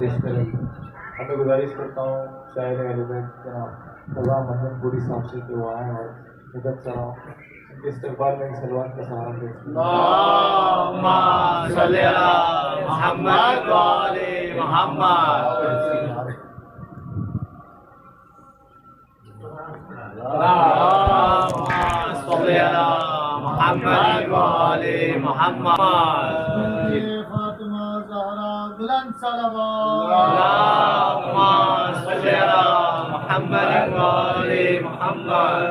میں گزارش کرتا ہوں شاعر اہل بیت جناب قضا مدن پوری صاحب سے کہ وہ آئیں اور مدد کراؤں ان کے استقبال میں سلوات کا سہارا دیں. اللہم صلی علی محمد و آل محمد. اللہم صلی علی محمد و آل محمد. فاطمہ زہرا بلند صلوات. اللہم صلی علی محمد و آل محمد.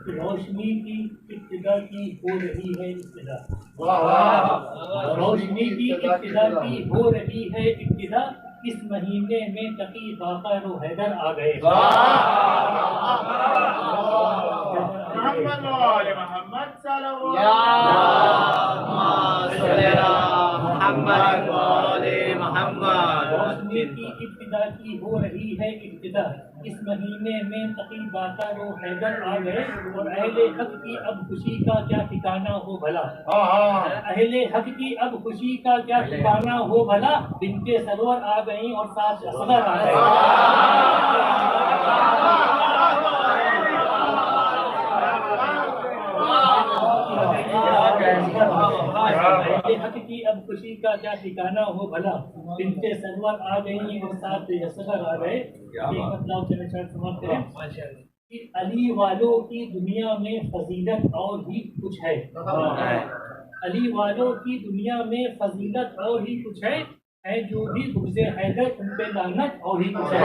روشنی کی ابتدا کی ہو رہی ہے ابتدا. روشنی کی ابتدا کی ہو رہی ہے ابتدا. اس مہینے میں تقی باقر و حیدر آ گئے. محمد و آل محمد صلوات. اللہم صلی علی محمد و آل محمد. روشنی کی ابتدا کی ہو رہی ہے ابتدا. اس مہینے میں تقی باقر و حیدر آ گئے. اور اہل حق کی اب خوشی کا کیا ٹھکانہ ہو بھلا. اہل حق کی اب خوشی کا کیا ٹھکانہ ہو بھلا. بنت سرور آ گئیں اور ساتھ اصغر آ گئے. اہل حق کی اب خوشی کا کیا ٹھکانہ ہو بھلا. بنت سرور آ گئیں اور ساتھ اصغر آ گئے. علی والوں کی دنیا میں فضیلت اور بھی کچھ ہے. علی والوں کی دنیا میں فضیلت اور ہی کچھ ہے. جو بھی بغض حیدر ان پہ لعنت اور ہی کچھ ہے.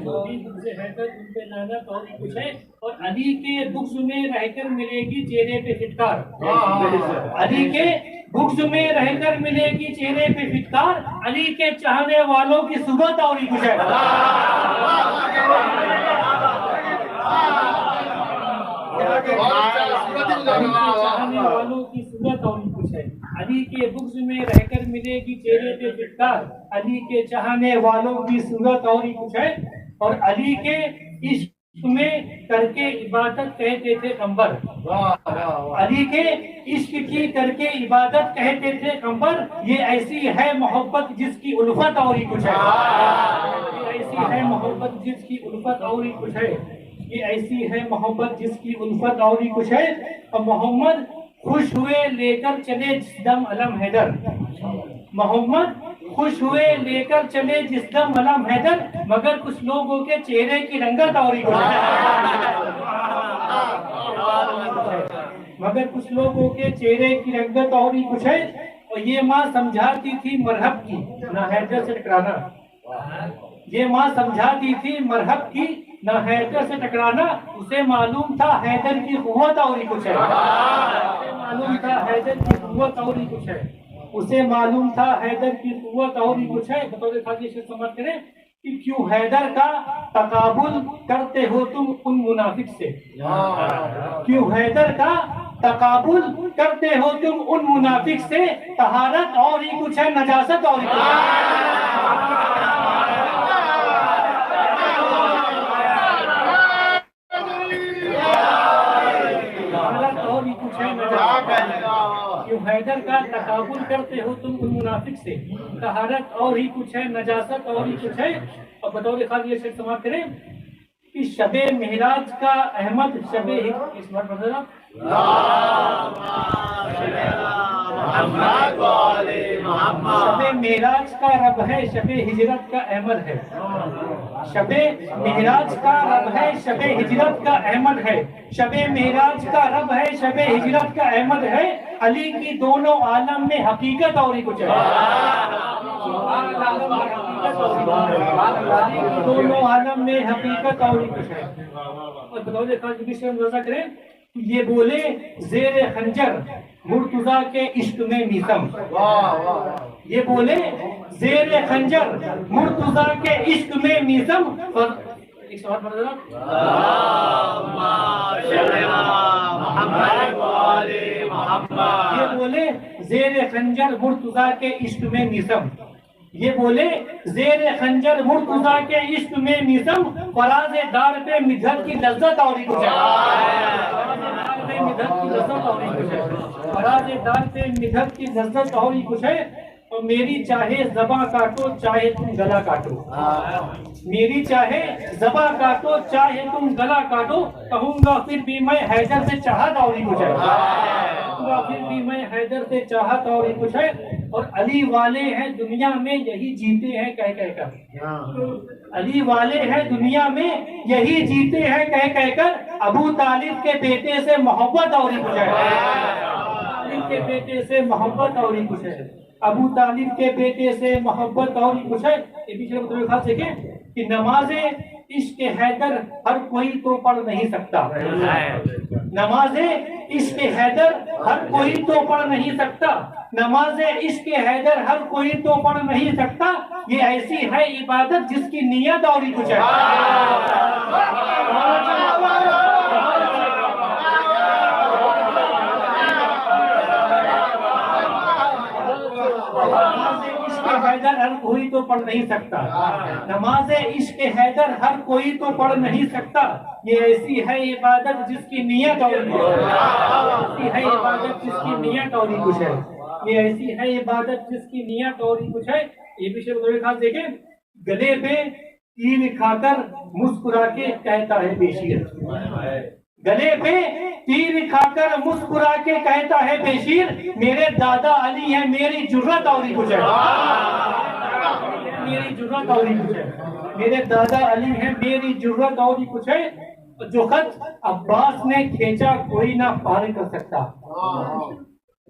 جو بھی بغض حیدر ان پہ لعنت اور ہی کچھ ہے. اور علی کے بغض میں رہ کر ملے گی چہرے پہ فٹکار. علی کے بغض میں رہ کر ملے گی چہرے پہ فٹکار. علی کے چاہنے والوں کی صورت اور ہی کچھ ہے. چاہنے والوں کی صورت اور کچھ ہے. علی کے بغض میں رہ کر ملے گی چہرے پہ فٹکار. علی کے چاہنے والوں کی صورت اور کچھ ہے. اور علی کے عشق میں کر کے عبادت کہتے تھے قمبر. علی کے عشق کی کر کے عبادت کہتے تھے قمبر. یہ ایسی ہے محبت جس کی الفت اور کچھ ہے. یہ ایسی ہے محبت جس کی الفت اور کچھ ہے. یہ ایسی ہے محبت جس کی الفت اور ہی کچھ ہے. اور محمد خوش ہوئے لے کر چلے جس دم علم حیدر. محمد خوش ہوئے لے کر چلے جس دم علم حیدر. مگر کچھ لوگوں کے چہرے کی رنگت اور ہی کچھ ہے. مگر کچھ لوگوں کے چہرے کی رنگت اور ہی کچھ ہے. اور یہ ماں سمجھاتی تھی مرحب کی نہ حیدر سے ٹکرانا. یہ ماں سمجھاتی تھی مرحب کی نہ حیدر سے ٹکرانا. اسے معلوم تھا حیدر کی قوت اور ہی کچھ ہے. اسے معلوم تھا حیدر کی قوت اور ہی کچھ ہے. اسے معلوم تھا حیدر کی قوت اور ہی کچھ ہے. بطور خاصی سے سمجھ کریں کہ کیوں حیدر کا تقابل کرتے ہو تم ان منافق سے. کیوں حیدر کا تقابل کرتے ہو تم ان منافق سے. طہارت اور ہی کچھ ہے نجاست اور ہی کچھ ہے. حیدر کا تقابل کرتے ہو تم ان منافق سے. طہارت اور ہی کچھ ہے نجاست اور ہی کچھ ہے. اور بطور خاص یہ شعر سماعت کریں کہ شب معراج کا احمد شب معراج کا رب ہے شب ہجرت کا احمد ہے. شب معراج کا رب ہے شب ہجرت کا احمد ہے. شب معراج کا رب ہے شب ہجرت کا احمد ہے. علی کی دونوں عالم میں حقیقت اور ہی کچھ ہے. دونوں عالم میں حقیقت اور ہی کچھ ہے. اور بطور خاص روزہ کریں یہ بولے زیر خنجر مرتضیٰ کے عشق میں میثم. یہ بولے زیر خنجر مرتضیٰ کے عشق میں میثم. ایک سوال پڑھ رہا. یہ بولے زیر خنجر مرتضیٰ کے عشق میں میثم. یہ بولے زیر خنجر مرتضیٰ کے عشق میں میثم. فراز دار پہ مدھر کی لذت اور ہی کچھ ہے. پہ مدحت کی لذت اور ہی کچھ ہے، فراز دار پہ مدحت کی لذت اور ہی کچھ ہے، اور میری چاہے زباں کاٹو چاہے تم گلا کاٹو، میری چاہے زباں کاٹو چاہے تم گلا کاٹو، کہوں گا پھر بھی میں حیدر سے چاہت اور ہی کچھ ہے، کہوں گا پھر بھی میں حیدر سے چاہت اور ہی کچھ ہے، اور علی والے ہیں دنیا میں یہی جیتے ہیں کہہ کہہ کر، علی والے ہیں دنیا میں یہی جیتے ہیں کہہ کہہ کر، ابو طالب کے بیٹے سے محبت اور ہی کچھ ہے، طالب کے بیٹے سے محبت اور ہی کچھ ہے، ابو طالب کے بیٹے سے محبت اور ہی کچھ ہے۔ یہ پیچھے مطلب خاص دیکھیں کہ نماز عشق حیدر ہر کوئی تو پڑھ نہیں سکتا، نماز عشق حیدر ہر کوئی تو پڑھ نہیں سکتا، نماز عشق حیدر ہر کوئی تو پڑھ نہیں سکتا، یہ ایسی ہے عبادت جس کی نیت اور ہی کچھ ہے۔ حیدر ہر کوئی تو پڑھ نہیں سکتا، نماز عشق حیدر ہر کوئی تو پڑھ نہیں سکتا، یہ ایسی ہے عبادت جس کی نیت اور ایسی ہے عبادت جس کی نیت اور ہی کچھ ہے، یہ ایسی ہے عبادت جس کی نیت اور ہی کچھ ہے۔ یہ پیچھے خاص دیکھیں، گلے پہ تیر کھا کر مسکرا کے کہتا ہے بشیر، گلے پہ تیر کھا کر مسکرا کے کہتا ہے بشیر، میرے دادا علی ہے میری جرت اور ہی کچھ ہے، میری جرت اور ہی کچھ ہے، میرے دادا علی ہے میری جرت اور ہی کچھ ہے، جو خط عباس نے کھینچا کوئی نہ پار کر سکتا،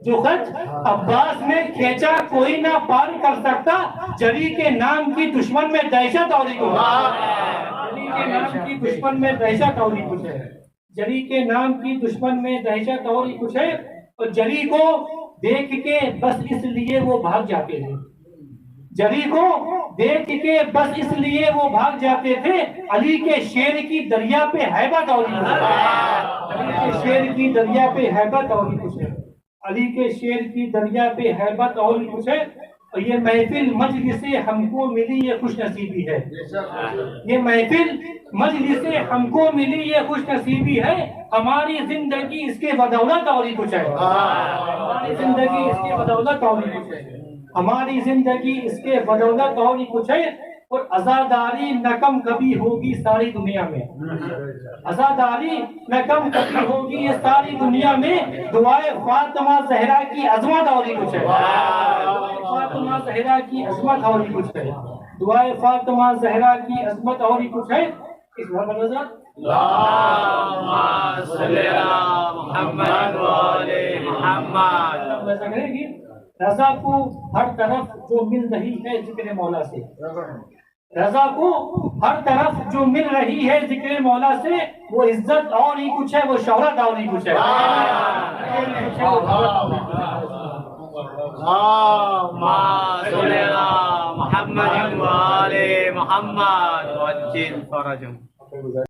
جو خط عباس نے کھینچا کوئی نہ پار کر سکتا، جری کے نام کی دشمن میں دہشت اور ہی کچھ ہے، جری کے نام کی دشمن میں دہشت اور ہی کچھ ہے، جری کے نام کی دشمن میں دہشت اور ہی کچھ ہے، اور جری کو دیکھ کے بس اس لیے وہ بھاگ جاتے تھے، جری کو دیکھ کے بس اس لیے وہ بھاگ جاتے تھے، علی کے شیر کی دریا پہ ہیبت اور ہی کچھ ہے، علی کے شیر کی دریا پہ ہیبت اور ہی کچھ ہے، علی کے شیر کی دریا پہ ہیبت اور ہی کچھ ہے، اور یہ محفل مجلس ہم کو ملی یہ خوش نصیبی ہے، یہ محفل مجلس ہم کو ملی یہ خوش نصیبی ہے، ہماری زندگی اس کے بدولت اور ہی کچھ ہے، ہماری زندگی اس کے بدولت اور ہی کچھ ہے، ہماری زندگی اس کے بدولت اور ہی کچھ ہے، اور عزاداری نہ کم کبھی ہوگی ساری دنیا میں، عزاداری نہ کم کبھی ہوگی یہ ساری دنیا میں، دعائے فاطمہ زہرا کی عظمت اور ہی کچھ ہے، فاطمہ زہرا کی عظمت اور ہی کچھ ہے، دعائے فاطمہ زہرا کی عظمت اور ہی کچھ ہے۔ اس بار نظر اللہم صلی علی محمد و آل محمد۔ ایسا کریں گے، رضا کو ہر طرف جو مل رہی ہے ذکر مولا سے، رضا کو ہر طرف جو مل رہی ہے ذکر مولا سے، وہ عزت اور ہی کچھ ہے، وہ شہرت اور ہی کچھ ہے، اللہم صلی علی محمد و آل محمد وعجل فرجهم۔